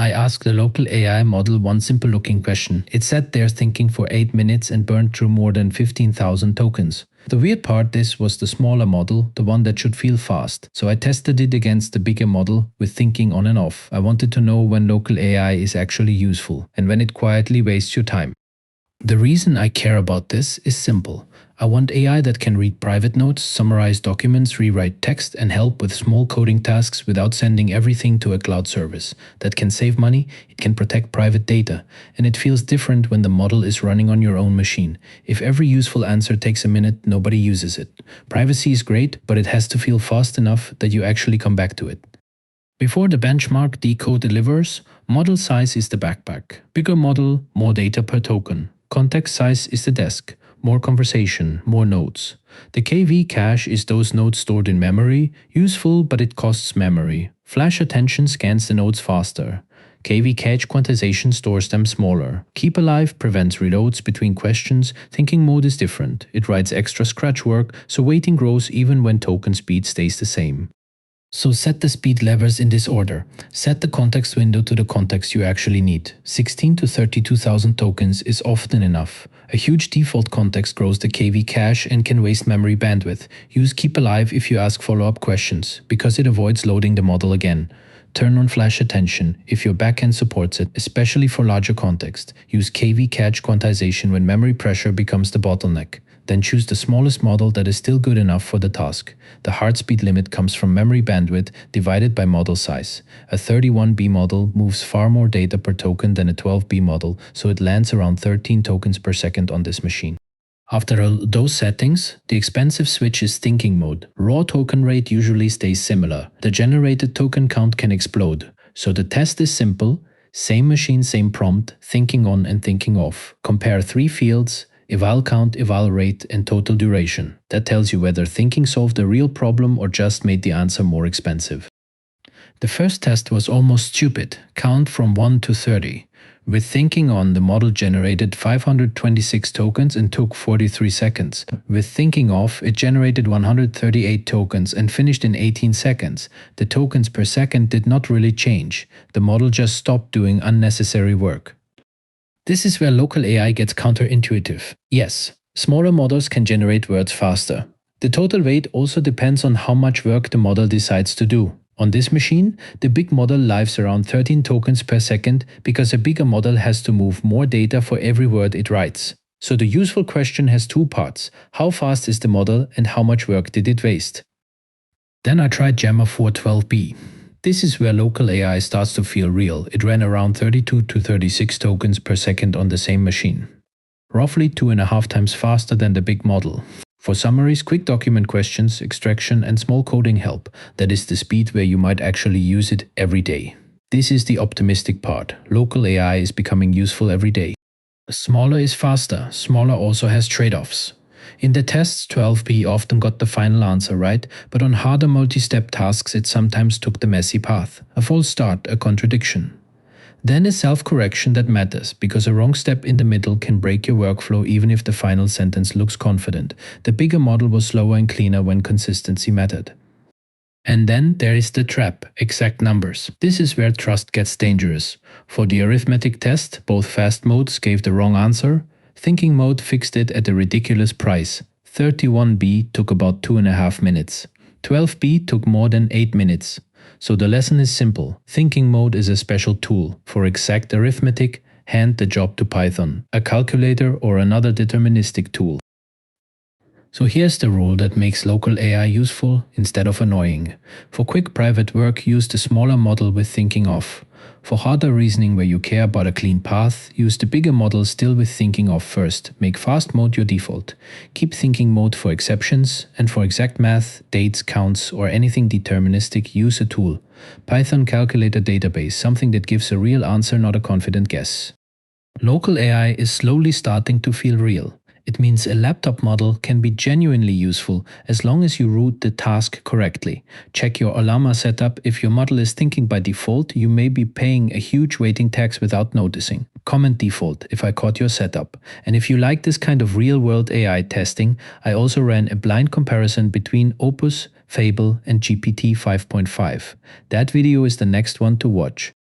I asked the local AI model one simple looking question. It sat there thinking for 8 minutes and burned through more than 15,000 tokens. The weird part, this was the smaller model, the one that should feel fast. So I tested it against the bigger model with thinking on and off. I wanted to know when local AI is actually useful and when it quietly wastes your time. The reason I care about this is simple. I want AI that can read private notes, summarize documents, rewrite text, and help with small coding tasks without sending everything to a cloud service. That can save money, it can protect private data, and it feels different when the model is running on your own machine. If every useful answer takes a minute, nobody uses it. Privacy is great, but it has to feel fast enough that you actually come back to it. Before the benchmark decode delivers, model size is the backpack. Bigger model, more data per token. Context size is the desk. More conversation, more nodes. The KV cache is those nodes stored in memory, useful but it costs memory. Flash attention scans the nodes faster. KV cache quantization stores them smaller. Keep alive prevents reloads between questions. Thinking mode is different. It writes extra scratch work, so waiting grows even when token speed stays the same. So set the speed levers in this order. Set the context window to the context you actually need. 16 to 32,000 tokens is often enough. A huge default context grows the KV cache and can waste memory bandwidth. Use keep alive if you ask follow-up questions, because it avoids loading the model again. Turn on flash attention if your backend supports it, especially for larger context. Use KV cache quantization when memory pressure becomes the bottleneck. Then choose the smallest model that is still good enough for the task. The hard speed limit comes from memory bandwidth divided by model size. A 31B model moves far more data per token than a 12B model, so it lands around 13 tokens per second on this machine. After those settings, the expensive switch is thinking mode. Raw token rate usually stays similar. The generated token count can explode. So the test is simple. Same machine, same prompt, thinking on and thinking off. Compare 3 fields, eval count, eval rate, and total duration. That tells you whether thinking solved a real problem or just made the answer more expensive. The first test was almost stupid. Count from 1 to 30. With thinking on, the model generated 526 tokens and took 43 seconds. With thinking off, it generated 138 tokens and finished in 18 seconds. The tokens per second did not really change. The model just stopped doing unnecessary work. This is where local AI gets counterintuitive. Yes, smaller models can generate words faster. The total weight also depends on how much work the model decides to do. On this machine, the big model lives around 13 tokens per second because a bigger model has to move more data for every word it writes. So the useful question has 2 parts. How fast is the model and how much work did it waste? Then I tried Gemma 412B. This is where local AI starts to feel real. It ran around 32 to 36 tokens per second on the same machine. Roughly 2.5 times faster than the big model. For summaries, quick document questions, extraction, and small coding help. That is the speed where you might actually use it every day. This is the optimistic part. Local AI is becoming useful every day. Smaller is faster. Smaller also has trade-offs. In the tests, 12B often got the final answer right, but on harder multi-step tasks it sometimes took the messy path. A false start, a contradiction. Then is self-correction that matters, because a wrong step in the middle can break your workflow even if the final sentence looks confident. The bigger model was slower and cleaner when consistency mattered. And then there is the trap, exact numbers. This is where trust gets dangerous. For the arithmetic test, both fast modes gave the wrong answer. Thinking mode fixed it at a ridiculous price. 31B took about 2.5 minutes. 12B took more than 8 minutes. So the lesson is simple. Thinking mode is a special tool. For exact arithmetic, hand the job to Python, a calculator or another deterministic tool. So here's the rule that makes local AI useful instead of annoying. For quick private work, use the smaller model with thinking off. For harder reasoning where you care about a clean path, use the bigger model still with thinking off first. Make fast mode your default. Keep thinking mode for exceptions, and for exact math, dates, counts, or anything deterministic, use a tool. Python calculator database, something that gives a real answer, not a confident guess. Local AI is slowly starting to feel real. It means a laptop model can be genuinely useful as long as you route the task correctly. Check your Ollama setup. If your model is thinking by default, you may be paying a huge waiting tax without noticing. Comment default if I caught your setup. And if you like this kind of real-world AI testing, I also ran a blind comparison between Opus, Fable, and GPT 5.5. That video is the next one to watch.